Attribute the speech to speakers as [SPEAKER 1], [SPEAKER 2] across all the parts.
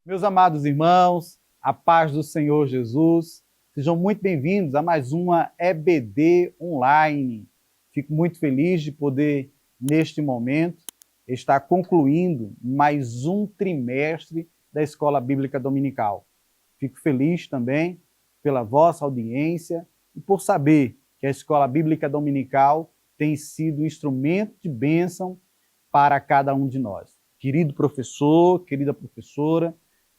[SPEAKER 1] Meus amados irmãos, a paz do Senhor Jesus, sejam muito bem-vindos a mais uma EBD Online. Fico muito feliz de poder, neste momento, estar concluindo mais um trimestre da Escola Bíblica Dominical. Fico feliz também pela vossa audiência e por saber que a Escola Bíblica Dominical tem sido um instrumento de bênção para cada um de nós. Querido professor, querida professora,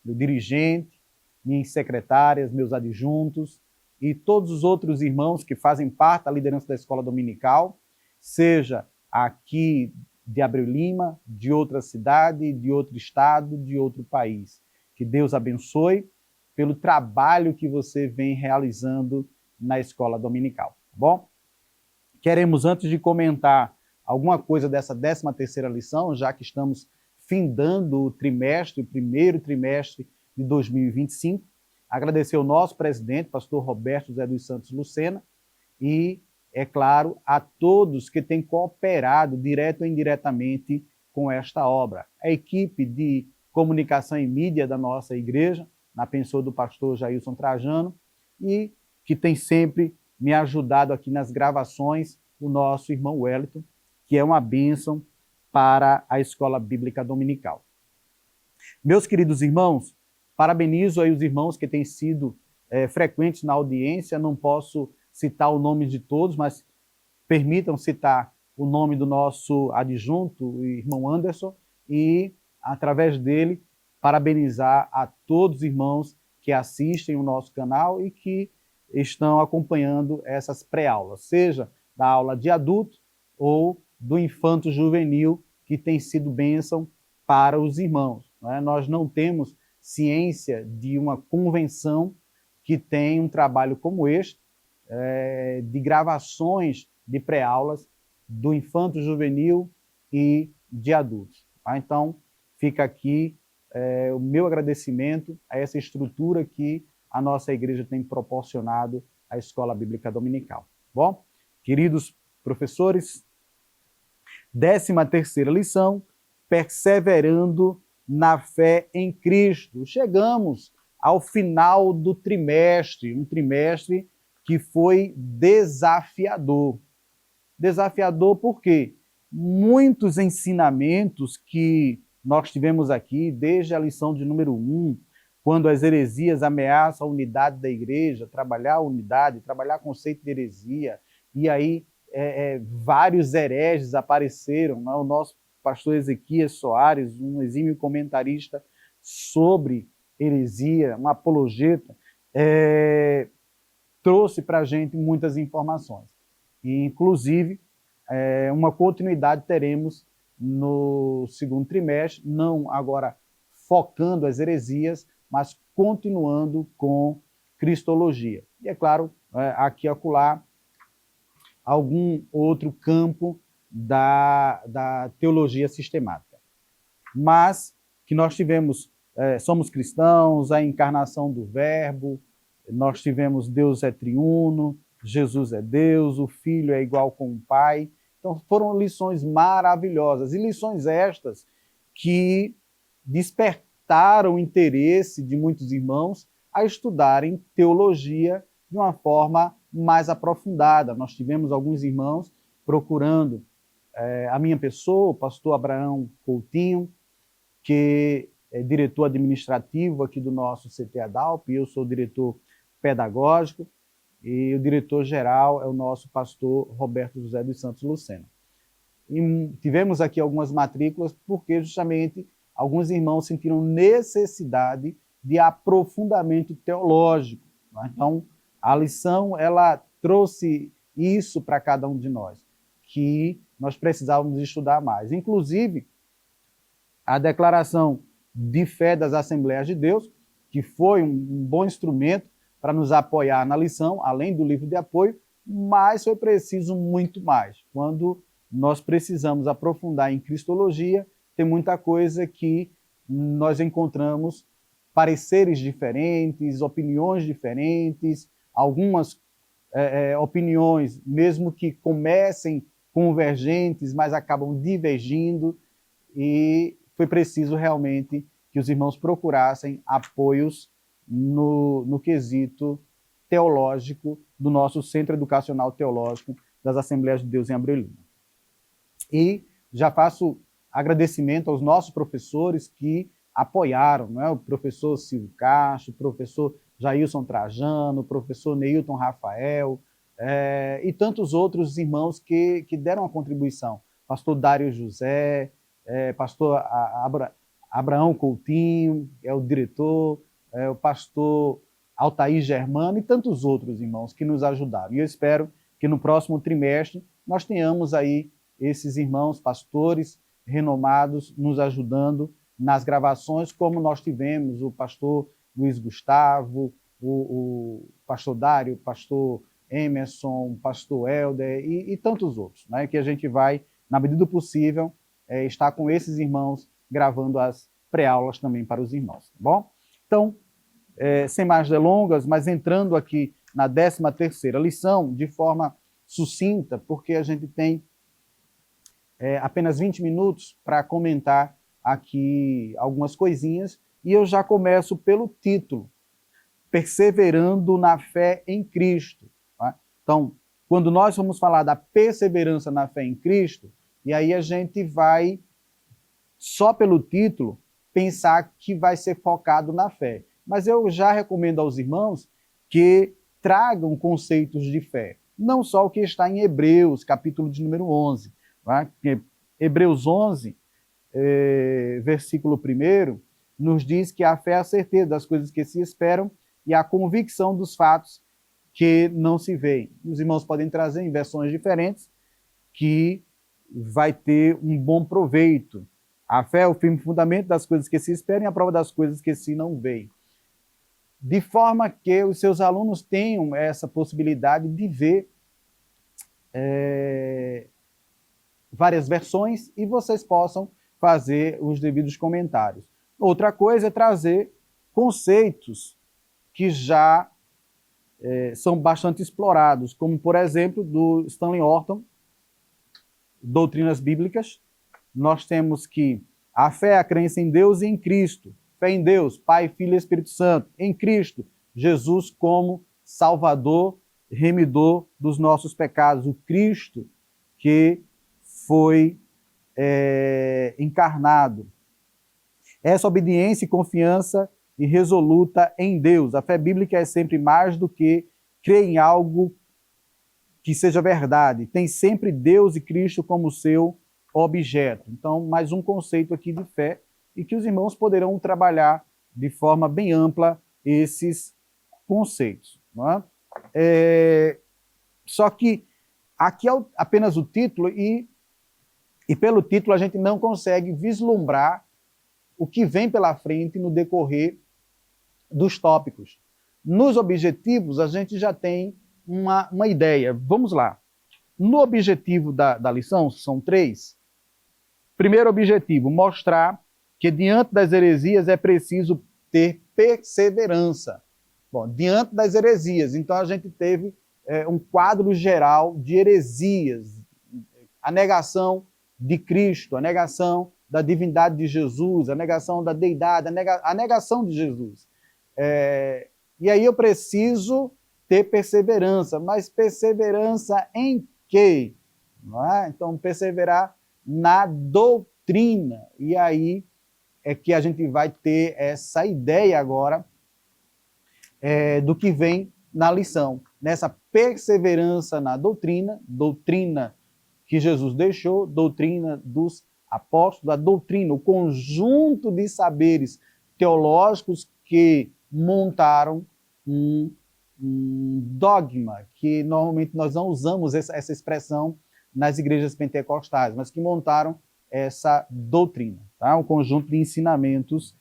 [SPEAKER 1] meu dirigente, minhas secretárias, meus adjuntos e todos os outros irmãos que fazem parte da liderança da Escola Dominical, seja aqui de Abreu Lima, de outra cidade, de outro estado, de outro país. Que Deus abençoe pelo trabalho que você vem realizando na Escola Dominical, tá bom? Queremos, antes de comentar alguma coisa dessa 13ª lição, já que estamos findando o primeiro trimestre de 2025, agradecer ao nosso presidente, pastor Roberto José dos Santos Lucena, e, é claro, a todos que têm cooperado, direto ou indiretamente, com esta obra. A equipe de comunicação e mídia da nossa igreja, na pessoa do pastor Jailson Trajano, e que tem sempre me ajudado aqui nas gravações, o nosso irmão Wellington, que é uma bênção para a Escola Bíblica Dominical. Meus queridos irmãos, parabenizo aí os irmãos que têm sido frequentes na audiência, não posso citar o nome de todos, mas permitam citar o nome do nosso adjunto, o irmão Anderson, e, através dele, parabenizar a todos os irmãos que assistem o nosso canal e que estão acompanhando essas pré-aulas, seja da aula de adulto ou do infanto juvenil, que tem sido bênção para os irmãos. Nós não temos ciência de uma convenção que tem um trabalho como este, de gravações de pré-aulas do infanto juvenil e de adultos. Então, fica aqui o meu agradecimento a essa estrutura que a nossa igreja tem proporcionado à Escola Bíblica Dominical. Bom, queridos professores, 13ª lição, perseverando na fé em Cristo. Chegamos ao final do trimestre, um trimestre que foi desafiador. Desafiador porque muitos ensinamentos que nós tivemos aqui, desde a lição de número 1, quando as heresias ameaçam a unidade da igreja, trabalhar a unidade, trabalhar o conceito de heresia, e aí vários hereges apareceram, né? O nosso pastor Ezequias Soares, um exímio comentarista sobre heresia, um apologeta, trouxe para a gente muitas informações. E, inclusive, uma continuidade teremos no segundo trimestre, não agora focando as heresias, mas continuando com cristologia. E, é claro, aqui e acolá, algum outro campo da teologia sistemática. Mas que nós tivemos, somos cristãos, a encarnação do Verbo, nós tivemos Deus é triuno, Jesus é Deus, o Filho é igual com o Pai. Então foram lições maravilhosas, e lições estas que despertaram o interesse de muitos irmãos a estudarem teologia de uma forma mais aprofundada. Nós tivemos alguns irmãos procurando a minha pessoa, o pastor Abraão Coutinho, que é diretor administrativo aqui do nosso CT Adalp, e eu sou diretor pedagógico, e o diretor-geral é o nosso pastor Roberto José dos Santos Lucena. E tivemos aqui algumas matrículas porque justamente alguns irmãos sentiram necessidade de aprofundamento teológico. Então, a lição ela trouxe isso para cada um de nós, que nós precisávamos estudar mais. Inclusive, a declaração de fé das Assembleias de Deus, que foi um bom instrumento para nos apoiar na lição, além do livro de apoio, mas foi preciso muito mais. Quando nós precisamos aprofundar em cristologia, tem muita coisa que nós encontramos pareceres diferentes, opiniões diferentes, algumas opiniões, mesmo que comecem convergentes, mas acabam divergindo, e foi preciso realmente que os irmãos procurassem apoios no quesito teológico do nosso Centro Educacional Teológico das Assembleias de Deus em Abreu Lima. E já faço agradecimento aos nossos professores que apoiaram, não é? O professor Silvio Castro, o professor Jailson Trajano, o professor Neilton Rafael, e tantos outros irmãos que deram a contribuição. Pastor Dário José, pastor Abraão Coutinho, é o diretor, o pastor Altair Germano e tantos outros irmãos que nos ajudaram. E eu espero que no próximo trimestre nós tenhamos aí esses irmãos pastores renomados nos ajudando nas gravações, como nós tivemos o pastor Luiz Gustavo, o pastor Dário, o pastor Emerson, o pastor Helder e tantos outros, né, que a gente vai, na medida do possível, estar com esses irmãos gravando as pré-aulas também para os irmãos, tá bom? Então, sem mais delongas, mas entrando aqui na 13ª lição, de forma sucinta, porque a gente tem apenas 20 minutos para comentar aqui algumas coisinhas, e eu já começo pelo título, Perseverando na Fé em Cristo. Tá? Então, quando nós vamos falar da perseverança na fé em Cristo, e aí a gente vai, só pelo título, pensar que vai ser focado na fé. Mas eu já recomendo aos irmãos que tragam conceitos de fé, não só o que está em Hebreus, capítulo de número 11. Tá? Hebreus 11, versículo 1, nos diz que a fé é a certeza das coisas que se esperam e a convicção dos fatos que não se veem. Os irmãos podem trazer em versões diferentes que vai ter um bom proveito. A fé é o firme fundamento das coisas que se esperam e a prova das coisas que se não veem. De forma que os seus alunos tenham essa possibilidade de ver várias versões e vocês possam fazer os devidos comentários. Outra coisa é trazer conceitos que já são bastante explorados, como, por exemplo, do Stanley Horton, Doutrinas Bíblicas. Nós temos que a fé é a crença em Deus e em Cristo. Fé em Deus, Pai, Filho e Espírito Santo. Em Cristo, Jesus como Salvador, remidor dos nossos pecados. O Cristo que foi encarnado. Essa obediência e confiança irresoluta em Deus. A fé bíblica é sempre mais do que crer em algo que seja verdade. Tem sempre Deus e Cristo como seu objeto. Então, mais um conceito aqui de fé e que os irmãos poderão trabalhar de forma bem ampla esses conceitos. Não é? Só que aqui é apenas o título e pelo título a gente não consegue vislumbrar o que vem pela frente no decorrer dos tópicos. Nos objetivos, a gente já tem uma ideia. Vamos lá. No objetivo da lição, são 3. Primeiro objetivo, mostrar que diante das heresias é preciso ter perseverança. Bom, diante das heresias, então a gente teve um quadro geral de heresias, a negação de Cristo, a negação da divindade de Jesus, a negação da deidade, a negação de Jesus. E aí eu preciso ter perseverança, mas perseverança em quê? Não é? Então, perseverar na doutrina. E aí é que a gente vai ter essa ideia agora do que vem na lição. Nessa perseverança na doutrina, doutrina que Jesus deixou, doutrina dos apóstolos, a doutrina, o conjunto de saberes teológicos que montaram um dogma, que normalmente nós não usamos essa expressão nas igrejas pentecostais, mas que montaram essa doutrina, tá? Um conjunto de ensinamentos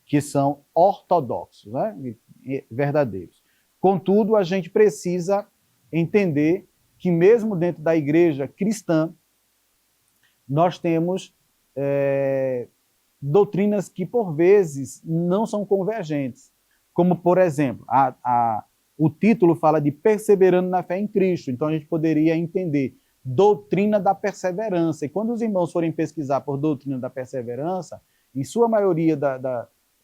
[SPEAKER 1] que são ortodoxos, né? E verdadeiros. Contudo, a gente precisa entender que mesmo dentro da igreja cristã, nós temos doutrinas que, por vezes, não são convergentes. Como, por exemplo, o título fala de perseverando na fé em Cristo. Então, a gente poderia entender doutrina da perseverança. E quando os irmãos forem pesquisar por doutrina da perseverança, em sua maioria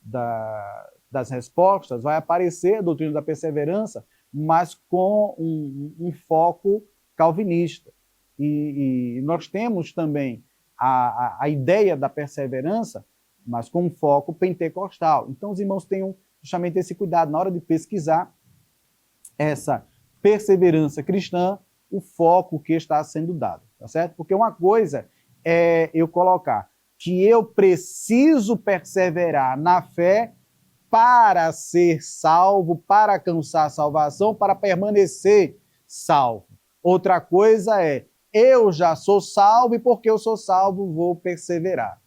[SPEAKER 1] das respostas, vai aparecer a doutrina da perseverança, mas com um foco calvinista. E nós temos também a ideia da perseverança, mas com um foco pentecostal. Então, os irmãos tenham justamente esse cuidado na hora de pesquisar essa perseverança cristã, o foco que está sendo dado, tá certo? Porque uma coisa é eu colocar que eu preciso perseverar na fé para ser salvo, para alcançar a salvação, para permanecer salvo. Outra coisa é, eu já sou salvo e porque eu sou salvo vou perseverar.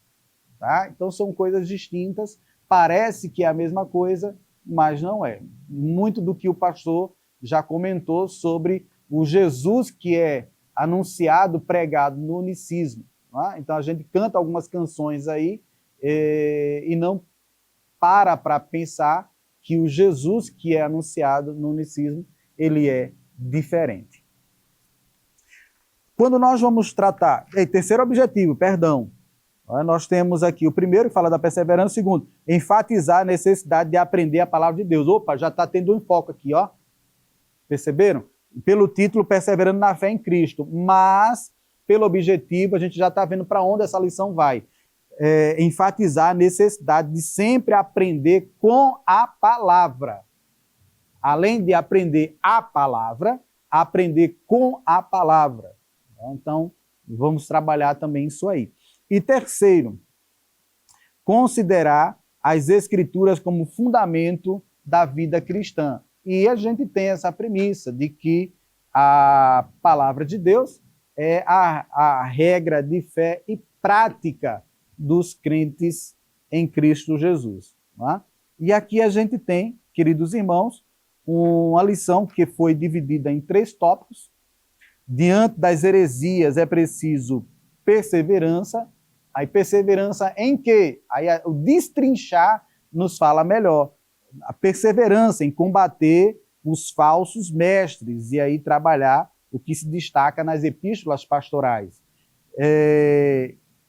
[SPEAKER 1] Tá? Então são coisas distintas, parece que é a mesma coisa, mas não é. Muito do que o pastor já comentou sobre o Jesus que é anunciado, pregado no unicismo. Tá? Então a gente canta algumas canções aí e não para pensar que o Jesus que é anunciado no unicismo, ele é diferente. Quando nós vamos tratar... terceiro objetivo, perdão. Nós temos aqui o primeiro, que fala da perseverança, o segundo, enfatizar a necessidade de aprender a palavra de Deus. Opa, já está tendo um enfoque aqui, ó. Perceberam? Pelo título, Perseverando na Fé em Cristo. Mas, pelo objetivo, a gente já está vendo para onde essa lição vai. Enfatizar a necessidade de sempre aprender com a palavra. Além de aprender a palavra, aprender com a palavra. Então, vamos trabalhar também isso aí. E terceiro, considerar as Escrituras como fundamento da vida cristã. E a gente tem essa premissa de que a palavra de Deus é a regra de fé e prática dos crentes em Cristo Jesus. Não é? E aqui a gente tem, queridos irmãos, uma lição que foi dividida em 3 tópicos. Diante das heresias é preciso perseverança. Aí perseverança em quê? Aí o destrinchar nos fala melhor. A perseverança em combater os falsos mestres e aí trabalhar o que se destaca nas epístolas pastorais.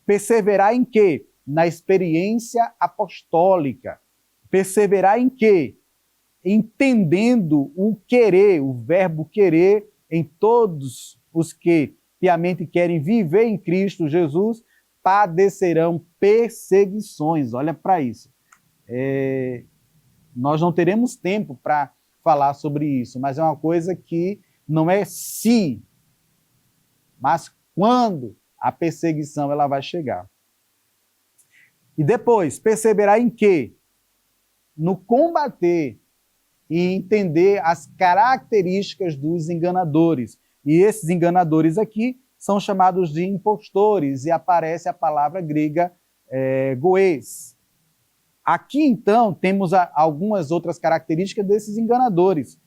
[SPEAKER 1] Perseverar em quê? Na experiência apostólica. Perseverar em quê? Entendendo o querer, o verbo querer em todos os que piamente querem viver em Cristo Jesus, padecerão perseguições. Olha para isso. Nós não teremos tempo para falar sobre isso, mas é uma coisa que não é se, mas quando a perseguição ela vai chegar. E depois, perseverar em quê? No combater e entender as características dos enganadores. E esses enganadores aqui são chamados de impostores, e aparece a palavra grega goês. Aqui, então, temos algumas outras características desses enganadores.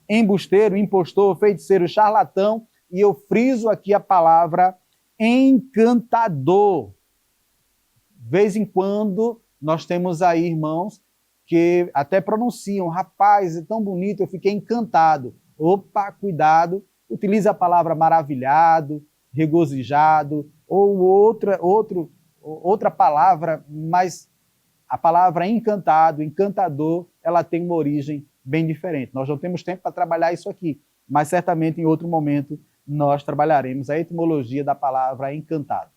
[SPEAKER 1] Embusteiro, impostor, feiticeiro, charlatão, e eu friso aqui a palavra encantador. De vez em quando, nós temos aí irmãos que até pronunciam, rapaz, é tão bonito, eu fiquei encantado. Opa, cuidado, utiliza a palavra maravilhado, regozijado, ou outra palavra, mas a palavra encantado, encantador, ela tem uma origem bem diferente. Nós não temos tempo para trabalhar isso aqui, mas certamente em outro momento nós trabalharemos a etimologia da palavra encantado.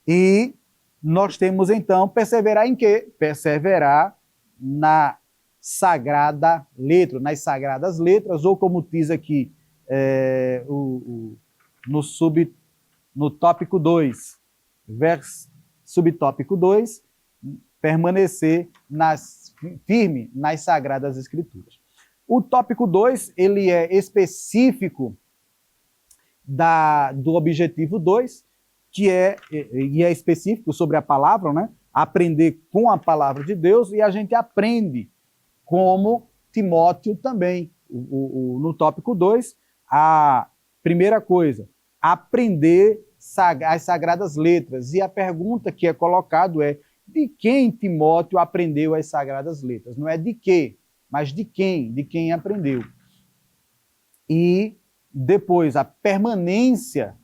[SPEAKER 1] E nós temos então perseverar em quê? Perseverar na sagrada letra, nas sagradas letras, ou como diz aqui no tópico 2, subtópico 2, permanecer firme nas sagradas escrituras. O tópico 2, ele é específico do objetivo 2, que é específico sobre a palavra, né? Aprender com a palavra de Deus, e a gente aprende como Timóteo também. No tópico 2, a primeira coisa, aprender as sagradas letras. E a pergunta que é colocada é, de quem Timóteo aprendeu as sagradas letras? Não é de quê, mas de quem aprendeu. E depois, a permanência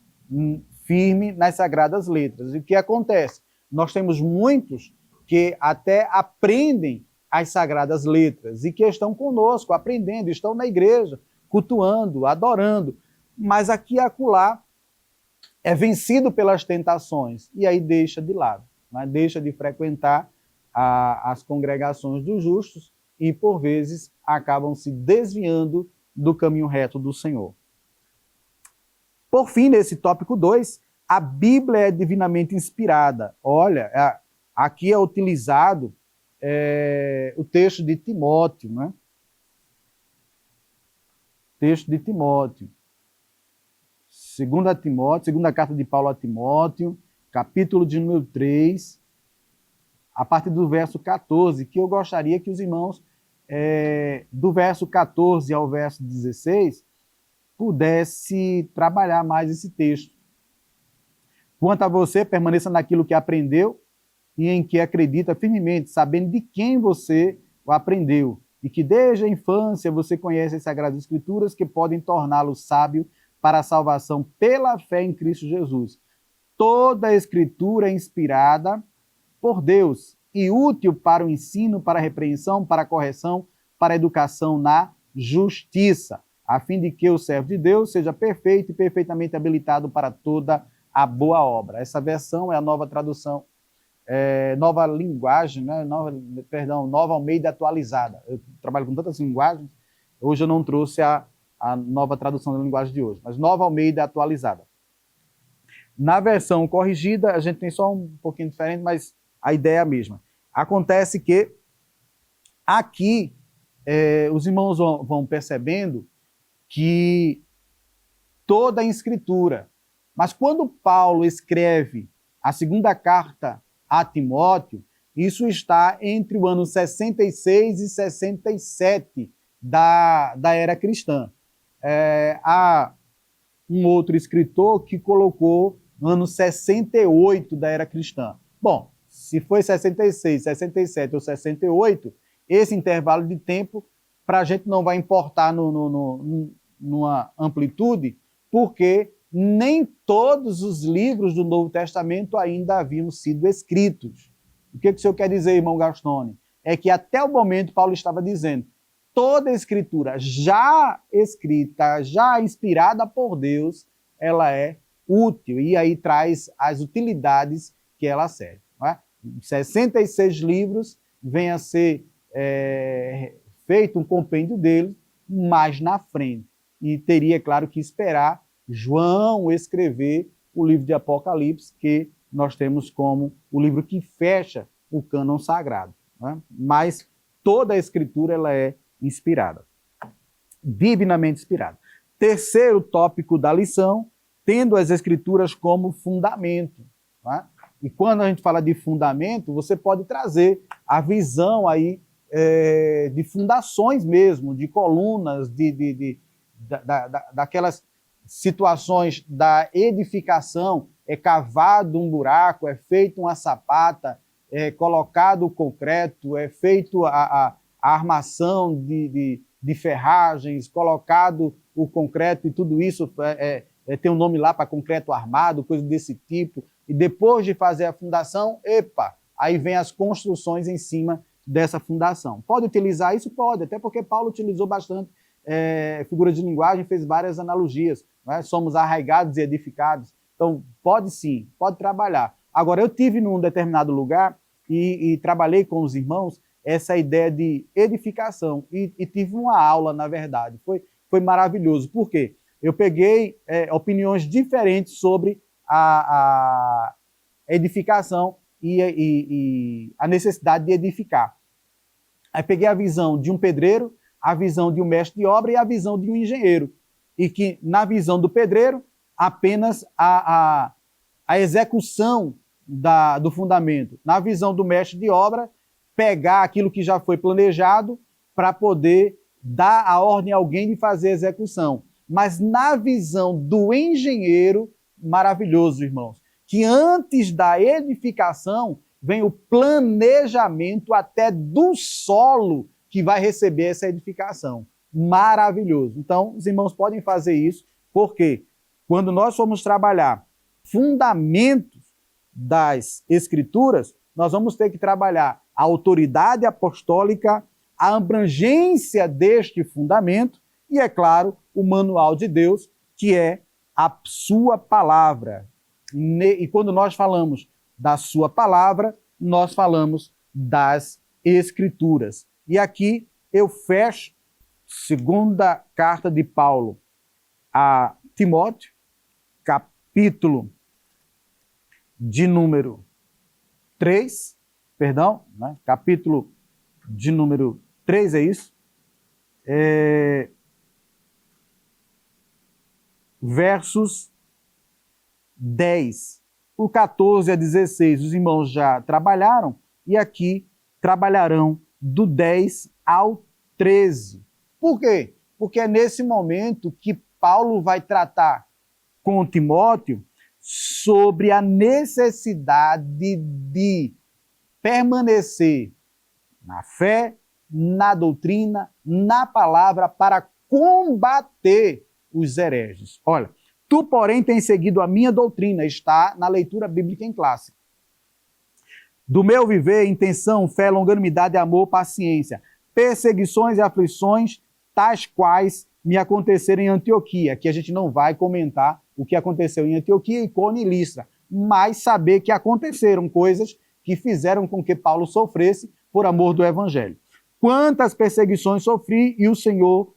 [SPEAKER 1] firme nas sagradas letras. E o que acontece? Nós temos muitos que até aprendem as sagradas letras e que estão conosco, aprendendo, estão na igreja, cultuando, adorando, mas aqui e acolá é vencido pelas tentações e aí deixa de lado, né? Deixa de frequentar as congregações dos justos e, por vezes, acabam se desviando do caminho reto do Senhor. Por fim, nesse tópico 2, a Bíblia é divinamente inspirada. Olha, aqui é utilizado o texto de Timóteo, né? Texto de Timóteo. Segunda carta de Paulo a Timóteo, capítulo de número 3, a partir do verso 14, que eu gostaria que os irmãos, do verso 14 ao verso 16, pudesse trabalhar mais esse texto. Quanto a você, permaneça naquilo que aprendeu e em que acredita firmemente, sabendo de quem você o aprendeu, e que desde a infância você conhece as Sagradas Escrituras que podem torná-lo sábio para a salvação pela fé em Cristo Jesus. Toda a Escritura é inspirada por Deus e útil para o ensino, para a repreensão, para a correção, para a educação na justiça, a fim de que o servo de Deus seja perfeito e perfeitamente habilitado para toda a boa obra. Essa versão é a nova tradução, nova linguagem, né? Nova Almeida atualizada. Eu trabalho com tantas linguagens, hoje eu não trouxe a nova tradução da linguagem de hoje, mas Nova Almeida atualizada. Na versão corrigida, a gente tem só um pouquinho diferente, mas a ideia é a mesma. Acontece que aqui os irmãos vão percebendo que toda a Escritura, mas quando Paulo escreve a segunda carta a Timóteo, isso está entre o ano 66 e 67 da era cristã. Há um outro escritor que colocou no ano 68 da era cristã. Bom, se foi 66, 67 ou 68, esse intervalo de tempo para a gente não vai importar numa amplitude, porque nem todos os livros do Novo Testamento ainda haviam sido escritos. O que o senhor quer dizer, irmão Gastone? É que até o momento Paulo estava dizendo, toda a Escritura já escrita, já inspirada por Deus, ela é útil, e aí traz as utilidades que ela serve. Não é? 66 livros vem a ser feito um compêndio deles mais na frente. E teria, claro, que esperar João escrever o livro de Apocalipse, que nós temos como o livro que fecha o cânon sagrado. Não é? Mas toda a Escritura ela é inspirada, divinamente inspirada. Terceiro tópico da lição, tendo as Escrituras como fundamento. Não é? E quando a gente fala de fundamento, você pode trazer a visão aí de fundações mesmo, de colunas, daquelas situações da edificação, é cavado um buraco, é feito uma sapata, é colocado o concreto, é feito a armação de ferragens, colocado o concreto e tudo isso tem um nome lá para concreto armado, coisa desse tipo. E depois de fazer a fundação, aí vem as construções em cima dessa fundação. Pode utilizar isso? Pode, até porque Paulo utilizou bastante figura de linguagem, fez várias analogias. Não é? Somos arraigados e edificados. Então, pode sim, pode trabalhar. Agora, eu tive num determinado lugar e trabalhei com os irmãos essa ideia de edificação e tive uma aula, na verdade. Foi maravilhoso. Por quê? Eu peguei opiniões diferentes sobre a edificação e a necessidade de edificar. Aí peguei a visão de um pedreiro, a visão de um mestre de obra e a visão de um engenheiro. E que na visão do pedreiro, apenas a execução do fundamento. Na visão do mestre de obra, pegar aquilo que já foi planejado para poder dar a ordem a alguém de fazer a execução. Mas na visão do engenheiro, maravilhoso, irmãos, que antes da edificação vem o planejamento até do solo que vai receber essa edificação. Maravilhoso. Então, os irmãos podem fazer isso, porque quando nós formos trabalhar fundamentos das Escrituras, nós vamos ter que trabalhar a autoridade apostólica, a abrangência deste fundamento e, é claro, o manual de Deus, que é a sua palavra. E quando nós falamos da sua palavra, nós falamos das Escrituras. E aqui eu fecho segunda carta de Paulo a Timóteo, capítulo de número 3, capítulo de número 3, é isso? Versos 10. O 14 a 16, os irmãos já trabalharam, e aqui trabalharão do 10 ao 13. Por quê? Porque é nesse momento que Paulo vai tratar com Timóteo sobre a necessidade de permanecer na fé, na doutrina, na palavra, para combater os hereges. Olha, tu, porém, tens seguido a minha doutrina, está na leitura bíblica em classe. Do meu viver, intenção, fé, longanimidade, amor, paciência, perseguições e aflições, tais quais me aconteceram em Antioquia, que a gente não vai comentar o que aconteceu em Antioquia, Icônio e Listra, mas saber que aconteceram coisas que fizeram com que Paulo sofresse por amor do Evangelho. Quantas perseguições sofri e o Senhor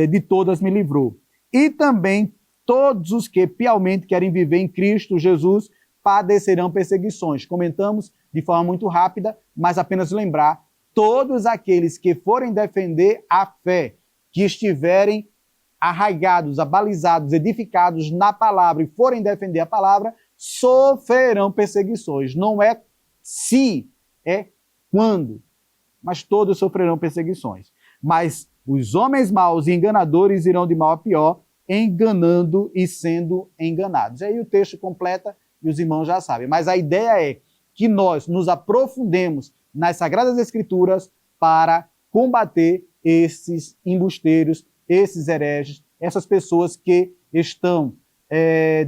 [SPEAKER 1] de todas me livrou. E também todos os que piamente querem viver em Cristo Jesus padecerão perseguições. Comentamos de forma muito rápida, mas apenas lembrar, todos aqueles que forem defender a fé, que estiverem arraigados, abalizados, edificados na palavra e forem defender a palavra, sofrerão perseguições. Não é se, é quando. Mas todos sofrerão perseguições. Mas os homens maus e enganadores irão de mal a pior, enganando e sendo enganados. Aí o texto completa e os irmãos já sabem. Mas a ideia é que nós nos aprofundemos nas Sagradas Escrituras para combater esses embusteiros, esses hereges, essas pessoas que estão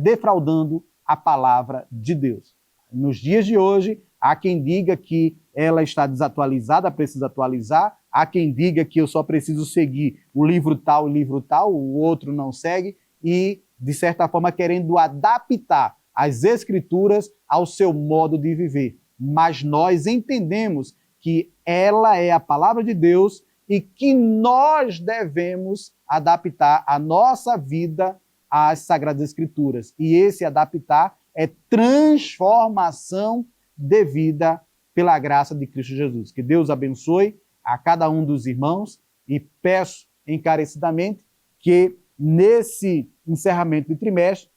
[SPEAKER 1] defraudando a palavra de Deus. Nos dias de hoje, há quem diga que ela está desatualizada, precisa atualizar. Há quem diga que eu só preciso seguir o livro tal, o outro não segue. E, de certa forma, querendo adaptar as Escrituras ao seu modo de viver. Mas nós entendemos que ela é a palavra de Deus e que nós devemos adaptar a nossa vida às Sagradas Escrituras. E esse adaptar é transformação devida pela graça de Cristo Jesus. Que Deus abençoe a cada um dos irmãos e peço encarecidamente que nesse encerramento de trimestre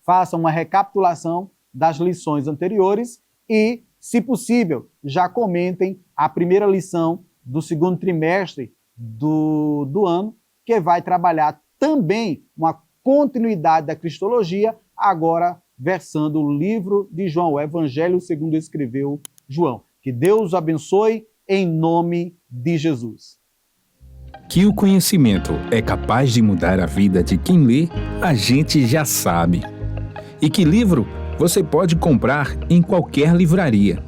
[SPEAKER 1] façam uma recapitulação das lições anteriores e, se possível, já comentem a primeira lição do segundo trimestre do ano, que vai trabalhar também uma continuidade da Cristologia, agora versando o livro de João, o Evangelho segundo escreveu João. Que Deus o abençoe em nome de Jesus.
[SPEAKER 2] Que o conhecimento é capaz de mudar a vida de quem lê, a gente já sabe. E que livro você pode comprar em qualquer livraria.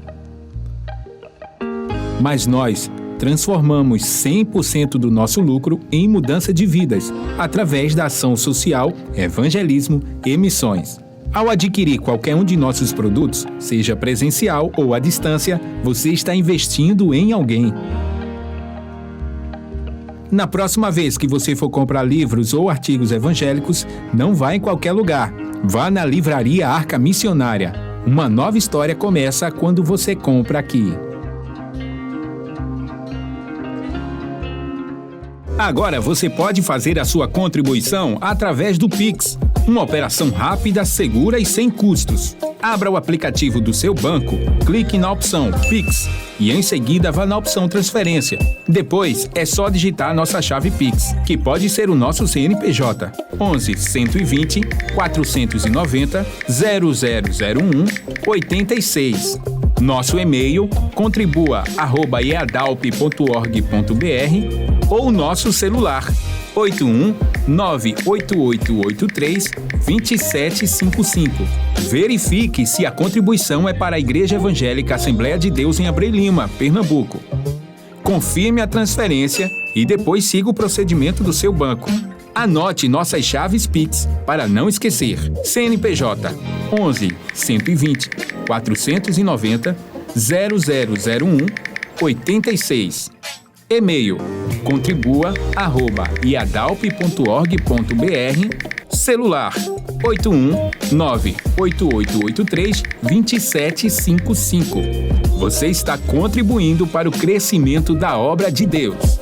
[SPEAKER 2] Mas nós transformamos 100% do nosso lucro em mudança de vidas, através da ação social, evangelismo e missões. Ao adquirir qualquer um de nossos produtos, seja presencial ou à distância, você está investindo em alguém. Na próxima vez que você for comprar livros ou artigos evangélicos, não vá em qualquer lugar. Vá na Livraria Arca Missionária. Uma nova história começa quando você compra aqui. Agora você pode fazer a sua contribuição através do Pix. Uma operação rápida, segura e sem custos. Abra o aplicativo do seu banco, clique na opção Pix e em seguida vá na opção Transferência. Depois é só digitar nossa chave Pix, que pode ser o nosso CNPJ 11 120 490 0001 86. Nosso e-mail contribua@eadalp.org.br ou nosso celular 81 98883 2755. Verifique se a contribuição é para a Igreja Evangélica Assembleia de Deus em Abreu Lima, Pernambuco. Confirme a transferência e depois siga o procedimento do seu banco. Anote nossas chaves Pix para não esquecer. CNPJ 11 120 490 0001 86. E-mail contribua@iadalp.org.br. Celular 81988832755. Você está contribuindo para o crescimento da obra de Deus.